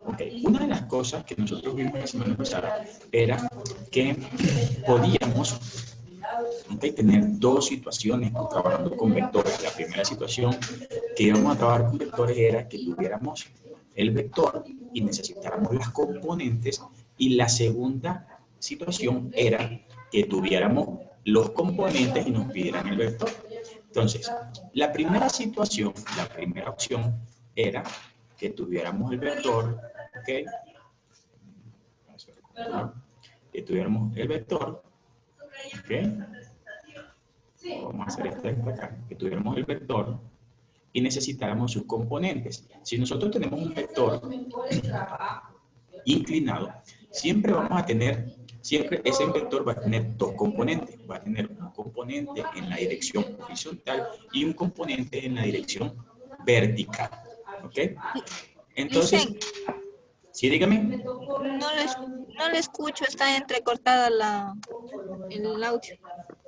Ok, una de las cosas que nosotros vimos la semana pasada era que podíamos tener dos situaciones trabajando con vectores. La primera situación que íbamos a trabajar con vectores era que tuviéramos el vector y necesitáramos las componentes, y la segunda situación era que tuviéramos los componentes y nos pidieran el vector. Entonces, la primera situación, la primera opción era que tuviéramos el vector, ¿ok? Que tuviéramos el vector, ¿ok? Vamos a hacer esto de acá, que tuviéramos el vector y necesitáramos sus componentes. Si nosotros tenemos un vector inclinado, siempre vamos a tener, siempre ese vector va a tener dos componentes. Va a tener un componente en la dirección horizontal y un componente en la dirección vertical. ¿Ok? Entonces, sí, dígame. No le escucho, está entrecortada el audio.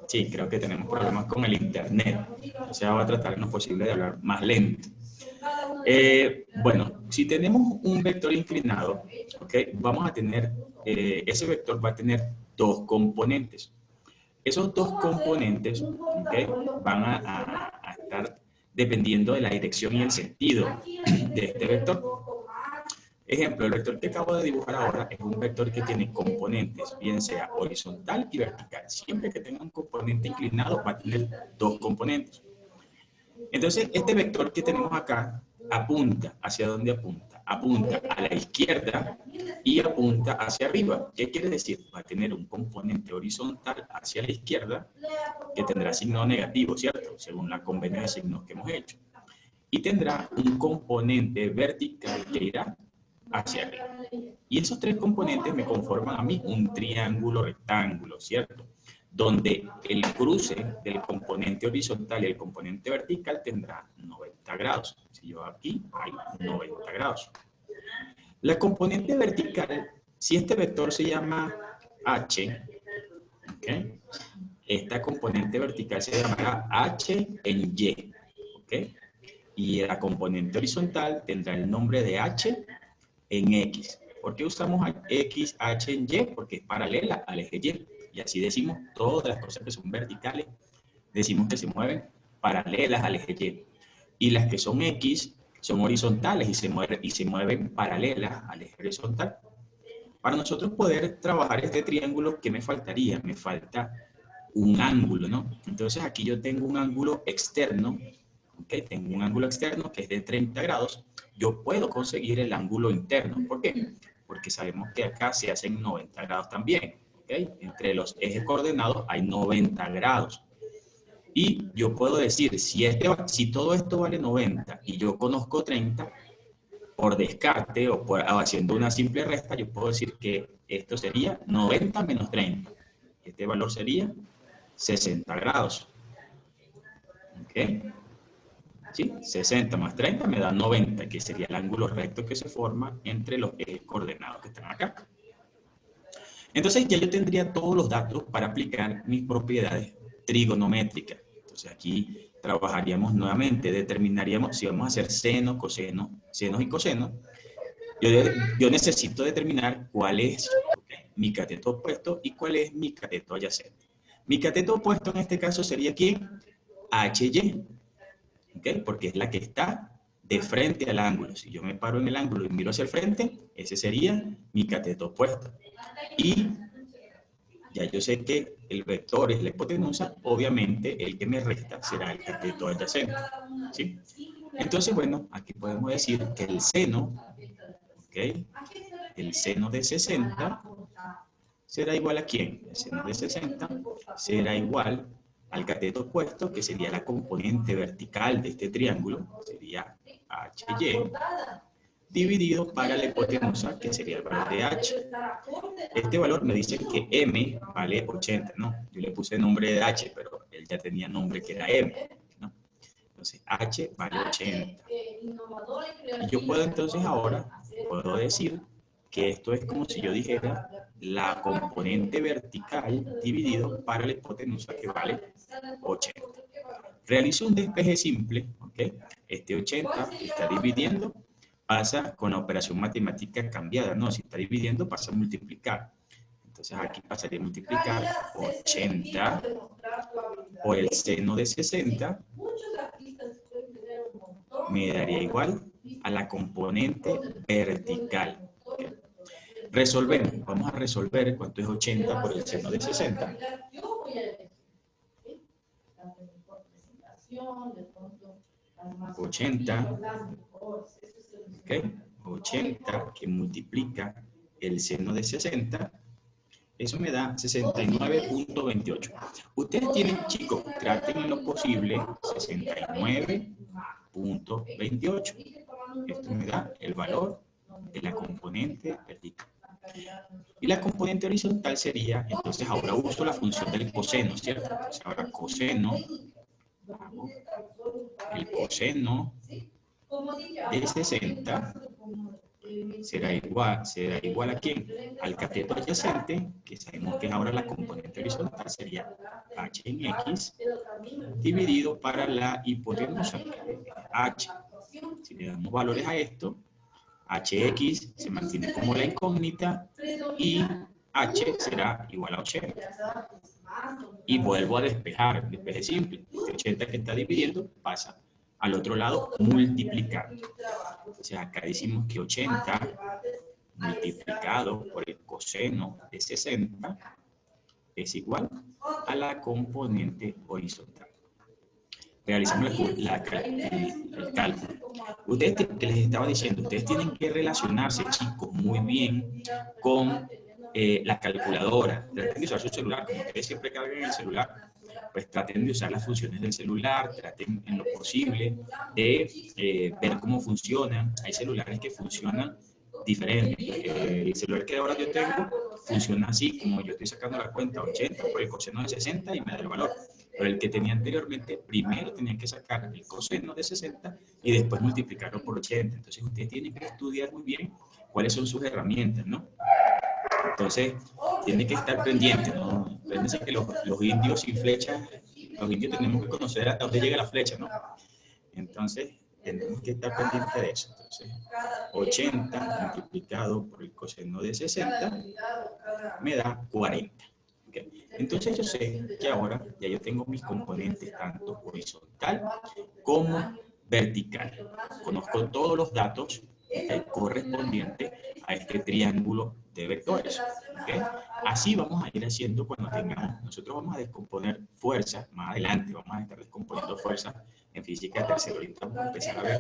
Sí, creo que tenemos problemas con el internet. O sea, va a tratar en lo posible de hablar más lento. Bueno, si tenemos un vector inclinado, ¿okay? Vamos a tener, ese vector va a tener dos componentes. Esos dos componentes, ¿okay? Van a estar dependiendo de la dirección y el sentido de este vector. Ejemplo, el vector que acabo de dibujar ahora es un vector que tiene componentes, bien sea horizontal y vertical. Siempre que tenga un componente inclinado va a tener dos componentes. Entonces, este vector que tenemos acá apunta. ¿Hacia dónde apunta? Apunta a la izquierda y apunta hacia arriba. ¿Qué quiere decir? Va a tener un componente horizontal hacia la izquierda que tendrá signo negativo, ¿cierto? Según la convenio de signos que hemos hecho. Y tendrá un componente vertical que irá hacia arriba. Y esos tres componentes me conforman a mí un triángulo rectángulo, ¿cierto? Donde el cruce del componente horizontal y el componente vertical tendrá 90 grados. Si yo aquí hay 90 grados. La componente vertical, si este vector se llama H, ¿okay? Esta componente vertical se llamará H en Y, ¿okay? Y la componente horizontal tendrá el nombre de H en X. ¿Por qué usamos X, H en Y? Porque es paralela al eje Y. Y así decimos todas las cosas que son verticales, decimos que se mueven paralelas al eje Y. Y las que son X son horizontales y se mueven paralelas al eje horizontal. Para nosotros poder trabajar este triángulo, ¿qué me faltaría? Me falta un ángulo, ¿no? Entonces aquí yo tengo un ángulo externo, ¿okay? Tengo un ángulo externo que es de 30 grados. Yo puedo conseguir el ángulo interno. ¿Por qué? Porque sabemos que acá se hacen 90 grados también, ¿okay? Entre los ejes coordenados hay 90 grados. Y yo puedo decir, si todo esto vale 90 y yo conozco 30, por descarte o haciendo una simple resta, yo puedo decir que esto sería 90 menos 30. Este valor sería 60 grados. ¿Ok? ¿Sí? 60 más 30 me da 90, que sería el ángulo recto que se forma entre los ejes coordenados que están acá. Entonces ya yo tendría todos los datos para aplicar mis propiedades trigonométricas. Entonces aquí trabajaríamos nuevamente, determinaríamos si vamos a hacer seno, coseno, senos y cosenos. Yo necesito determinar cuál es mi cateto opuesto y cuál es mi cateto adyacente. Mi cateto opuesto en este caso sería ¿quién? HY, ¿okay? Porque es la que está de frente al ángulo. Si yo me paro en el ángulo y miro hacia el frente, ese sería mi cateto opuesto. Y ya yo sé que el vector es la hipotenusa, obviamente el que me resta será el cateto adyacente, ¿sí? Entonces, bueno, aquí podemos decir que el seno, ¿okay? El seno de 60 será igual a ¿quién? El seno de 60 será igual al cateto opuesto, que sería la componente vertical de este triángulo, sería HY, dividido para la hipotenusa, que sería el valor de H. Este valor me dice que M vale 80, ¿no? Yo le puse nombre de H, pero él ya tenía nombre que era M, ¿no? Entonces, H vale 80. Y yo puedo entonces ahora, puedo decir que esto es como si yo dijera la componente vertical dividido para la hipotenusa, que vale 80. Realizo un despeje simple, ¿ok? Este 80 está dividiendo pasa con la operación matemática cambiada, ¿no? Si está dividiendo, pasa a multiplicar. Entonces aquí pasaría a multiplicar 80 por el seno de 60, me daría igual a la componente vertical. ¿Okay? Resolvemos, vamos a resolver cuánto es 80 por el seno de 60. 80, ¿okay? 80 que multiplica el seno de 60, eso me da 69.28. Ustedes tienen, chicos, traten en lo posible 69.28. Esto me da el valor de la componente vertical. Y la componente horizontal sería, entonces ahora uso la función del coseno, ¿cierto? Entonces ahora coseno, el coseno de 60 será igual a ¿quién? Al cateto adyacente, que sabemos que ahora la componente horizontal sería h en x dividido para la hipotenusa, h. Si le damos valores a esto, hx se mantiene como la incógnita y h será igual a 80. Y vuelvo a despejar, despeje simple. 80 que está dividiendo pasa al otro lado multiplicando. Entonces acá decimos que 80 multiplicado por el coseno de 60 es igual a la componente horizontal. Realizamos el cálculo. Ustedes, que les estaba diciendo, ustedes tienen que relacionarse, chicos, muy bien con la calculadora. Traten de usar su celular, como ustedes siempre cargan el celular, pues traten de usar las funciones del celular, traten en lo posible de ver cómo funcionan. Hay celulares que funcionan diferente. El celular que ahora yo tengo funciona así, como yo estoy sacando la cuenta 80 por el coseno de 60 y me da el valor. Pero el que tenía anteriormente, primero tenía que sacar el coseno de 60 y después multiplicarlo por 80. Entonces ustedes tienen que estudiar muy bien cuáles son sus herramientas, ¿no? Entonces tienen que estar pendientes, ¿no? Fíjense que los indios sin flecha, los indios tenemos que conocer hasta dónde llega la flecha, ¿no? Entonces tenemos que estar pendientes de eso. Entonces, 80 multiplicado por el coseno de 60 me da 40. ¿Okay? Entonces yo sé que ahora ya yo tengo mis componentes tanto horizontal como vertical. Conozco todos los datos correspondientes a este triángulo de vectores. ¿Okay? Así vamos a ir haciendo cuando tengamos, nosotros vamos a descomponer fuerzas, más adelante vamos a estar descomponiendo fuerzas en física de tercero, ahorita vamos a empezar a ver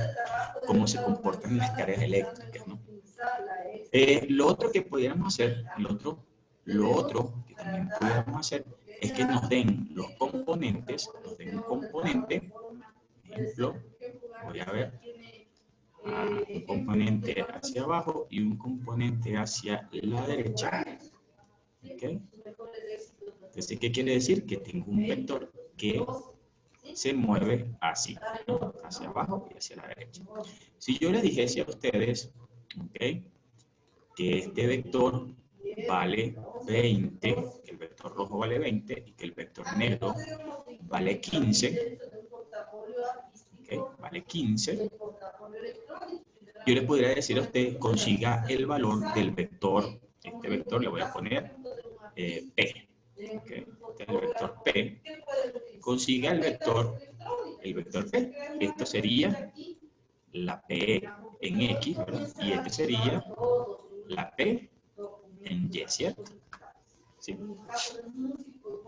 cómo se comportan las cargas eléctricas, ¿no? Lo otro que pudiéramos hacer, lo otro que también pudiéramos hacer es que nos den los componentes, nos den un componente, por ejemplo, voy a ver, un componente hacia abajo y un componente hacia la derecha. ¿Okay? Entonces, ¿qué quiere decir? Que tengo un vector que se mueve así, ¿no? Hacia abajo y hacia la derecha. Si yo les dijese a ustedes, ¿okay?, que este vector vale 20, que el vector rojo vale 20 y que el vector negro vale 15, ¿okay?, vale 15, yo le podría decir a usted, consiga el valor del vector, este vector le voy a poner P, ¿okay? Este es el vector P, consiga el vector P, esto sería la P en X, ¿verdad? Y este sería la P en Y, ¿cierto? ¿Sí?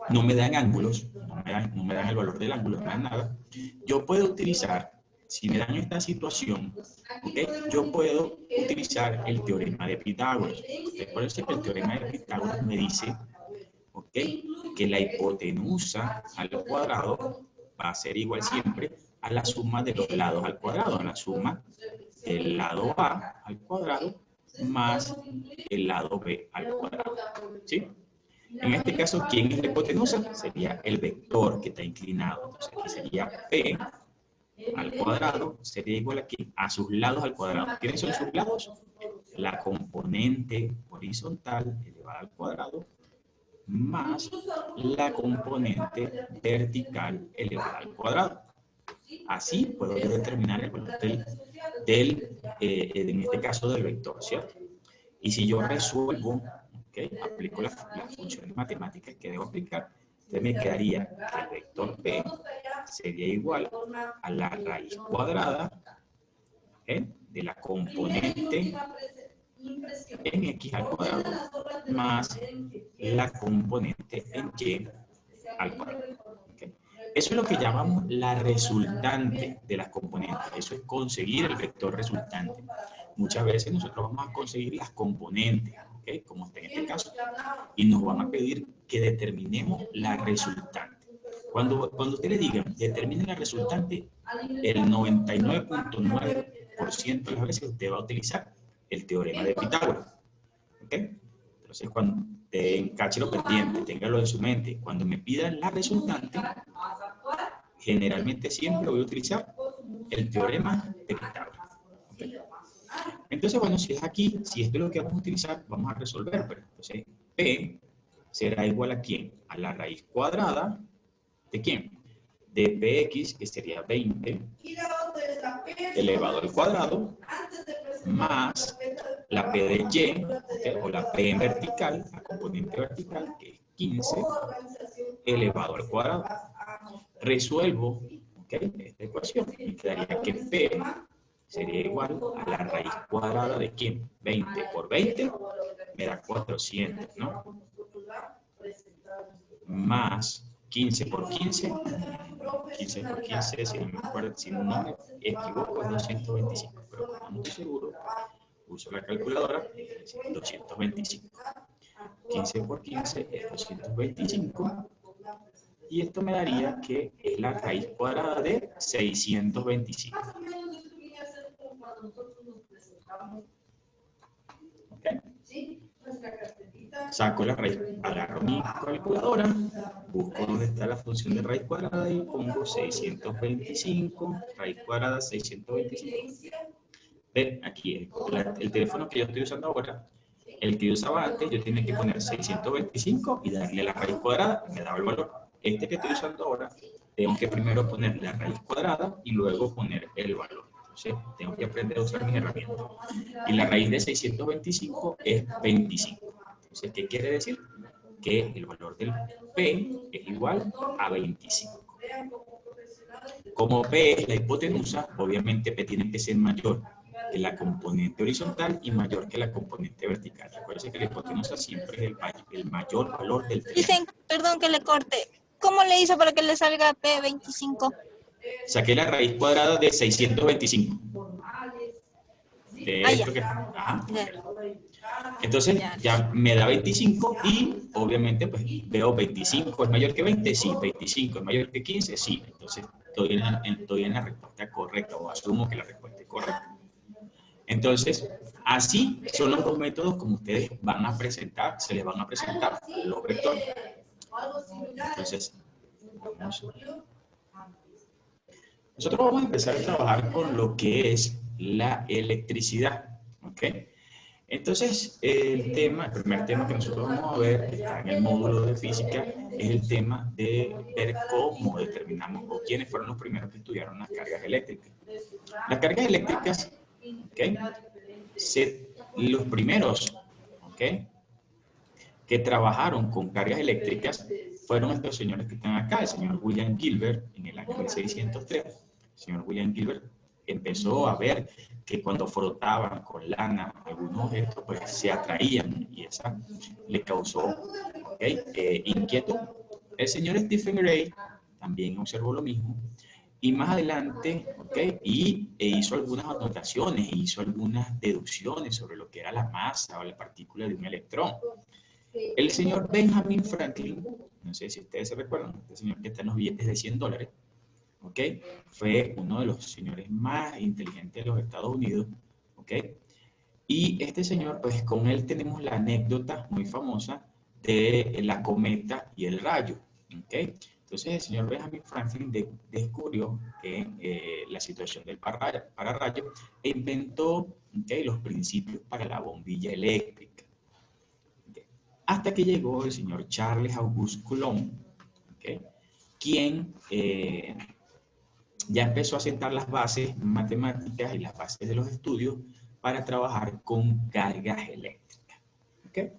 No me dan ángulos, no me dan el valor del ángulo, no me dan nada. Yo puedo utilizar, si me dan esta situación, ¿okay?, yo puedo utilizar el teorema de Pitágoras. Recuerden que el teorema de Pitágoras me dice, ¿okay?, que la hipotenusa al cuadrado va a ser igual siempre a la suma de los lados al cuadrado, a la suma del lado A al cuadrado más el lado B al cuadrado, ¿sí? En este caso, ¿quién es la hipotenusa? Sería el vector que está inclinado. Entonces, aquí sería P al cuadrado, sería igual aquí a sus lados al cuadrado. ¿Quiénes son sus lados? La componente horizontal elevada al cuadrado más la componente vertical elevada al cuadrado. Así puedo yo determinar el valor en este caso del vector, ¿cierto? Y si yo resuelvo, ¿okay? Aplico las funciones matemáticas que debo aplicar, entonces me quedaría que el vector P sería igual a la raíz cuadrada de la componente en X al cuadrado más la componente en Y al cuadrado. ¿Okay? Eso es lo que llamamos la resultante de las componentes. Eso es conseguir el vector resultante. Muchas veces nosotros vamos a conseguir las componentes, ¿okay? Como está en este caso, y nos van a pedir que determinemos la resultante. Cuando usted le diga determine la resultante, el 99.9% de las veces usted va a utilizar el teorema de Pitágoras. ¿Okay? Entonces, cuando cáchelo pendiente, téngalo en su mente. Cuando me pidan la resultante, generalmente siempre voy a utilizar el teorema de Pitágoras. ¿Okay? Entonces, bueno, si es aquí, si esto es lo que vamos a utilizar, vamos a resolver. Pero, entonces, P será igual a ¿quién? A la raíz cuadrada ¿de quién? De Px, que sería 20 elevado al cuadrado, más la P de Y, ¿okay? O la P en vertical, la componente vertical, que es 15 elevado al cuadrado. Resuelvo, ¿okay? Esta ecuación y quedaría que P sería igual a la raíz cuadrada de ¿quién? 20 por 20 me da 400, ¿no? Más 15 por 15, 15 por 15, si no me acuerdo, si no me equivoco, es 225, pero como no estoy seguro, uso la calculadora, es 225. 15 por 15 es 225, y esto me daría que es la raíz cuadrada de 625. ¿Okay? Saco la raíz, agarro mi calculadora, busco dónde está la función de raíz cuadrada y pongo 625, raíz cuadrada 625. Ven, aquí el teléfono que yo estoy usando ahora, el que yo usaba antes, yo tenía que poner 625 y darle la raíz cuadrada y me daba el valor. Este que estoy usando ahora, tengo que primero poner la raíz cuadrada y luego poner el valor. Entonces, tengo que aprender a usar mis herramientas. Y la raíz de 625 es 25. Entonces, ¿qué quiere decir? Que el valor del P es igual a 25. Como P es la hipotenusa, obviamente P tiene que ser mayor que la componente horizontal y mayor que la componente vertical. Recuerden que la hipotenusa siempre es el mayor valor del triángulo. Dicen, perdón que le corte, ¿cómo le hizo para que le salga P25? Saqué la raíz cuadrada de 625. De esto que... Ajá. Entonces ya me da 25 y obviamente pues veo 25 es mayor que 20, sí, 25 es mayor que 15, sí. Entonces estoy en la respuesta correcta o asumo que la respuesta es correcta. Entonces, así son los dos métodos como ustedes van a presentar, se les van a presentar los vectores. Entonces, nosotros vamos a empezar a trabajar con lo que es la electricidad, ¿ok? Entonces, el primer tema que nosotros vamos a ver, está en el módulo de física, es el tema de ver cómo determinamos o quiénes fueron los primeros que estudiaron las cargas eléctricas. Las cargas eléctricas, ¿ok? Los primeros, ¿ok? Que trabajaron con cargas eléctricas fueron estos señores que están acá, el señor William Gilbert en el año 1603. El señor William Gilbert empezó a ver que cuando frotaban con lana algunos objetos, pues se atraían y esa le causó inquietud. El señor Stephen Gray también observó lo mismo y más adelante hizo algunas anotaciones, hizo algunas deducciones sobre lo que era la masa o la partícula de un electrón. El señor Benjamin Franklin, no sé si ustedes se recuerdan, este señor que está en los billetes de $100, fue uno de los señores más inteligentes de los Estados Unidos, y este señor, pues con él tenemos la anécdota muy famosa de la cometa y el rayo, Entonces el señor Benjamin Franklin descubrió que la situación del pararrayo e inventó los principios para la bombilla eléctrica. Hasta que llegó el señor Charles Auguste Coulomb, quien ya empezó a sentar las bases matemáticas y las bases de los estudios para trabajar con cargas eléctricas. ¿Okay?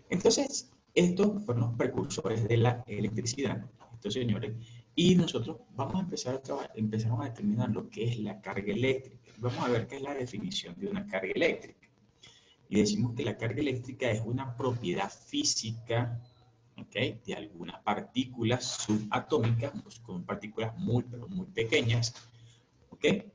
Entonces, estos fueron los precursores de la electricidad, estos señores, y nosotros vamos a empezar a trabajar, empezamos a determinar lo que es la carga eléctrica. Vamos a ver qué es la definición de una carga eléctrica. Y decimos que la carga eléctrica es una propiedad física, ¿okay?, de algunas partículas subatómicas, pues con partículas muy, pero muy pequeñas, ¿okay?,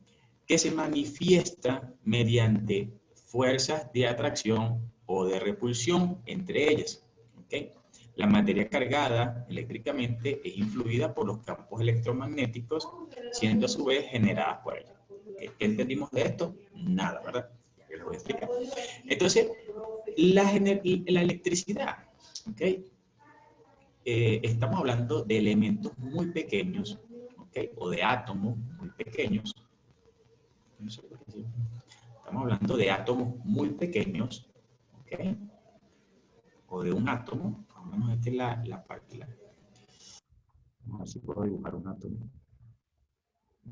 que se manifiesta mediante fuerzas de atracción o de repulsión entre ellas. ¿Okay? La materia cargada eléctricamente es influida por los campos electromagnéticos, siendo a su vez generadas por ellos. ¿Okay? ¿Qué entendimos de esto? Nada, ¿verdad? Ya que lo voy a explicar. Entonces, la electricidad, ¿okay?, estamos hablando de elementos muy pequeños, ¿okay?, o de átomos muy pequeños. Estamos hablando de átomos muy pequeños, ¿okay?, o de un átomo. Al menos esta es la parte. Vamos a ver si puedo dibujar un átomo.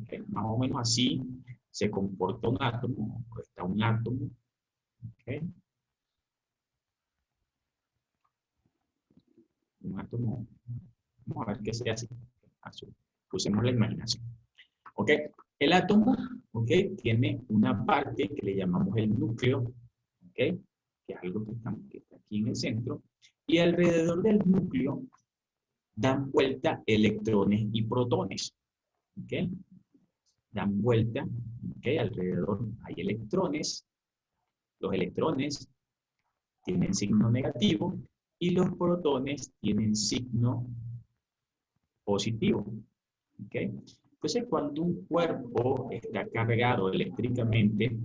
¿Okay? Más o menos así se comporta un átomo, o está un átomo. ¿Okay? Un átomo, vamos a ver qué sea así. Usemos la imaginación. ¿Ok? El átomo, ¿ok?, tiene una parte que le llamamos el núcleo, ¿ok?, que es algo que está aquí en el centro, y alrededor del núcleo dan vuelta electrones y protones, ¿ok? Dan vuelta, ¿ok?, alrededor hay electrones, los electrones tienen signo negativo y los protones tienen signo positivo, ¿ok? Entonces, cuando un cuerpo está cargado eléctricamente,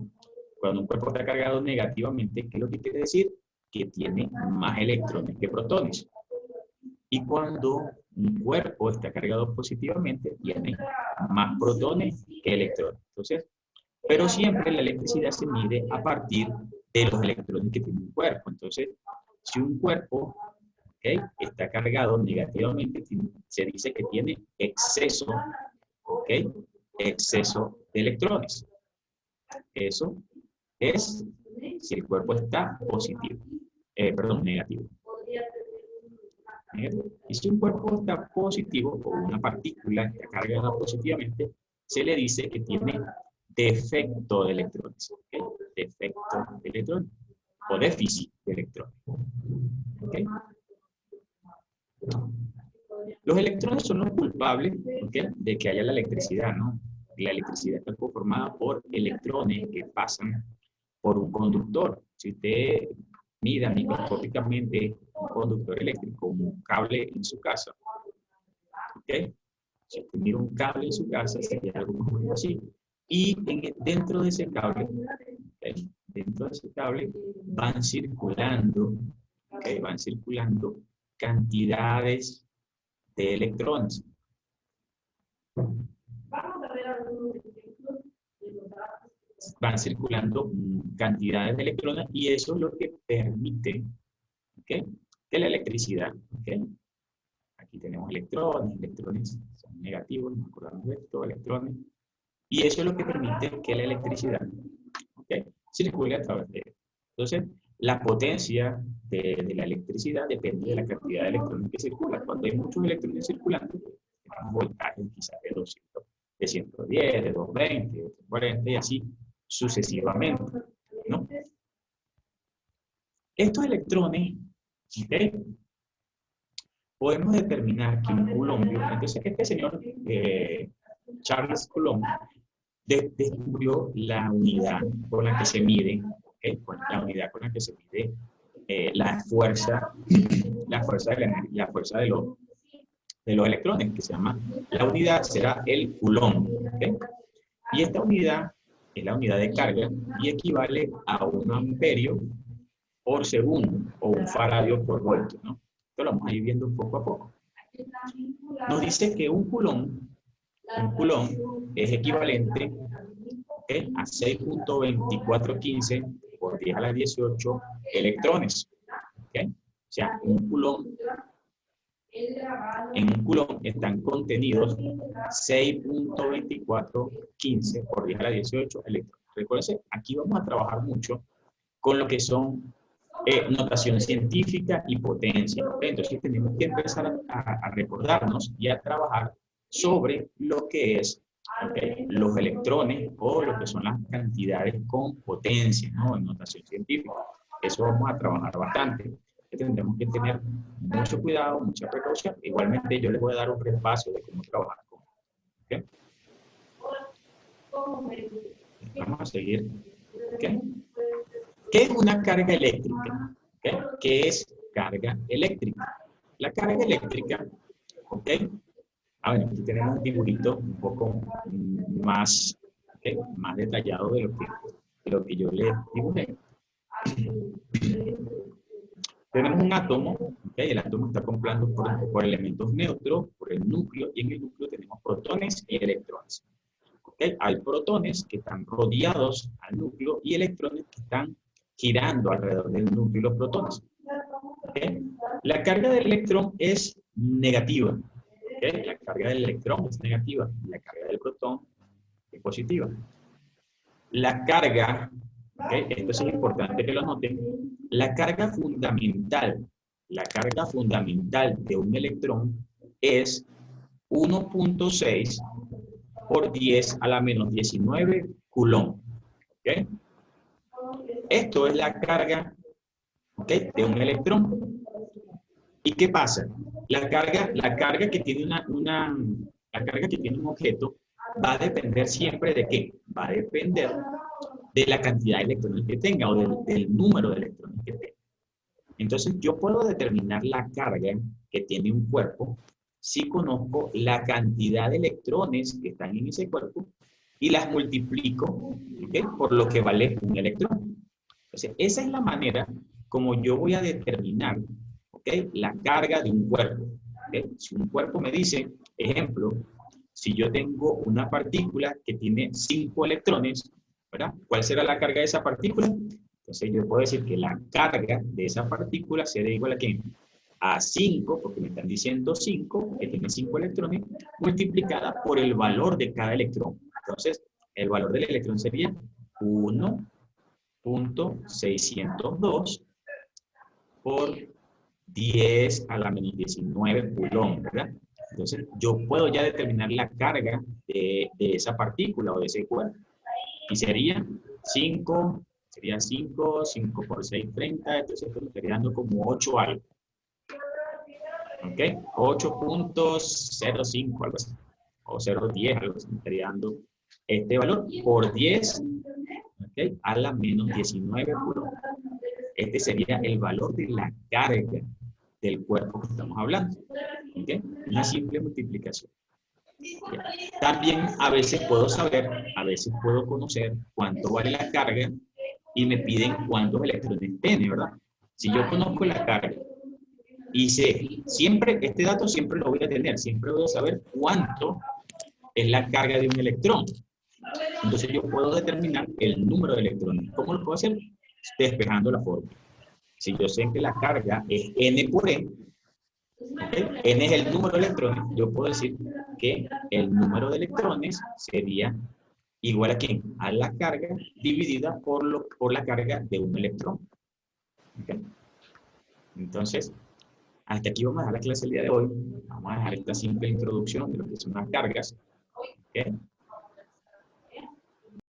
cuando un cuerpo está cargado negativamente, ¿qué es lo que quiere decir? Que tiene más electrones que protones. Y cuando un cuerpo está cargado positivamente, tiene más protones que electrones. Entonces, pero siempre la electricidad se mide a partir de los electrones que tiene un cuerpo. Entonces, si un cuerpo, ¿okay?, está cargado negativamente, se dice que tiene exceso, ¿ok?, exceso de electrones. Eso es si el cuerpo está positivo, negativo. Y si un cuerpo está positivo, o una partícula está cargada positivamente, se le dice que tiene defecto de electrones. ¿Okay? Defecto de electrones o déficit de electrones. ¿Okay? Los electrones son los culpables, ¿okay?, de que haya la electricidad, ¿no? La electricidad está conformada por electrones que pasan por un conductor. Si usted mida microscópicamente un conductor eléctrico, un cable en su casa, ¿ok? Si usted mira un cable en su casa, sería algo más o menos así. Y dentro de ese cable, ¿okay?, dentro de ese cable van circulando, ¿okay?, van circulando cantidades de electrones. Van circulando cantidades de electrones y eso es lo que permite, ¿okay?, que la electricidad, ¿okay?, aquí tenemos electrones son negativos, nos acordamos de esto, electrones, y eso es lo que permite que la electricidad, ¿okay?, circule a través de él. Entonces, la potencia de la electricidad depende de la cantidad de electrones que circulan. Cuando hay muchos electrones circulando, tenemos voltajes quizás de 200, de 110, de 220, de 240 y así sucesivamente, ¿no? Estos electrones, ¿okay?, podemos determinar que un coulomb, entonces este señor Charles Coulomb descubrió la unidad con la que se mide, ¿okay?, la unidad con la que se mide la fuerza de los electrones, que se llama, la unidad será el coulomb, ¿okay? Y esta unidad es la unidad de carga y equivale a 1 amperio por segundo o 1 faradio por voltio, ¿no? Esto lo vamos a ir viendo poco a poco. Nos dice que un coulomb es equivalente, ¿okay?, a 6.2415 por 10 a la 18 electrones. ¿Okay? O sea, un coulomb En un coulomb están contenidos 6.2415 por 10 a la 18 electrones. Recuerden, aquí vamos a trabajar mucho con lo que son notación científica y potencia. Entonces tenemos que empezar a recordarnos y a trabajar sobre lo que es los electrones o lo que son las cantidades con potencia, ¿no? En notación científica. Eso vamos a trabajar bastante. Tendremos que tener mucho cuidado, mucha precaución. Igualmente yo les voy a dar un repaso de cómo trabajar con ¿okay? Vamos a seguir. ¿Okay? ¿Qué es una carga eléctrica? ¿Okay? ¿Qué es carga eléctrica? La carga eléctrica, ¿ok? Bueno, aquí tenemos un dibujito un poco más, ¿okay? Más detallado de lo que yo les dibujé. Tenemos un átomo, ¿okay? El átomo está compuesto por elementos neutros, por el núcleo, y en el núcleo tenemos protones y electrones. ¿Okay? Hay protones que están rodeados al núcleo y electrones que están girando alrededor del núcleo y los protones. ¿Okay? La carga del electrón es negativa. ¿Okay? La carga del electrón es negativa. La carga del protón es positiva. La carga, ¿okay? Esto es importante que lo noten, la carga fundamental de un electrón es 1.6 por 10 a la menos 19 coulomb. ¿Okay? Esto es la carga, ¿okay? De un electrón. ¿Y qué pasa? La carga que tiene la carga que tiene un objeto va a depender siempre de qué? Va a depender de la cantidad de electrones que tenga o del número de electrones que tenga. Entonces, yo puedo determinar la carga que tiene un cuerpo si conozco la cantidad de electrones que están en ese cuerpo y las multiplico, ¿okay? Por lo que vale un electrón. Entonces, esa es la manera como yo voy a determinar, ¿okay? La carga de un cuerpo. ¿Okay? Si un cuerpo me dice, ejemplo, si yo tengo una partícula que tiene 5 electrones, ¿verdad? ¿Cuál será la carga de esa partícula? Entonces yo puedo decir que la carga de esa partícula será igual a ¿qué? A 5, porque me están diciendo 5, que tiene 5 electrones, multiplicada por el valor de cada electrón. Entonces, el valor del electrón sería 1.602 por 10 a la menos 19 coulomb, ¿verdad? Entonces, yo puedo ya determinar la carga de esa partícula o de ese cuerpo. Y sería 5 por 6, 30, entonces esto me estaría dando como 8 algo. ¿Ok? 8.05, algo así. O 0.10, algo así, me estaría dando este valor por 10, ¿ok? A la menos 19 coulomb. Este sería el valor de la carga del cuerpo que estamos hablando. ¿Okay? Una simple multiplicación. También a veces puedo saber, a veces puedo conocer cuánto vale la carga y me piden cuántos electrones tiene, ¿verdad? Si yo conozco la carga y sé, siempre, este dato siempre lo voy a tener, siempre voy a saber cuánto es la carga de un electrón. Entonces yo puedo determinar el número de electrones. ¿Cómo lo puedo hacer? Despejando la fórmula. Si yo sé que la carga es n por m, ¿okay? N es el número de electrones, yo puedo decir que el número de electrones sería igual a ¿quién? A la carga dividida por la carga de un electrón. ¿Okay? Entonces, hasta aquí vamos a dejar la clase el día de hoy. Vamos a dejar esta simple introducción de lo que son las cargas. ¿Okay?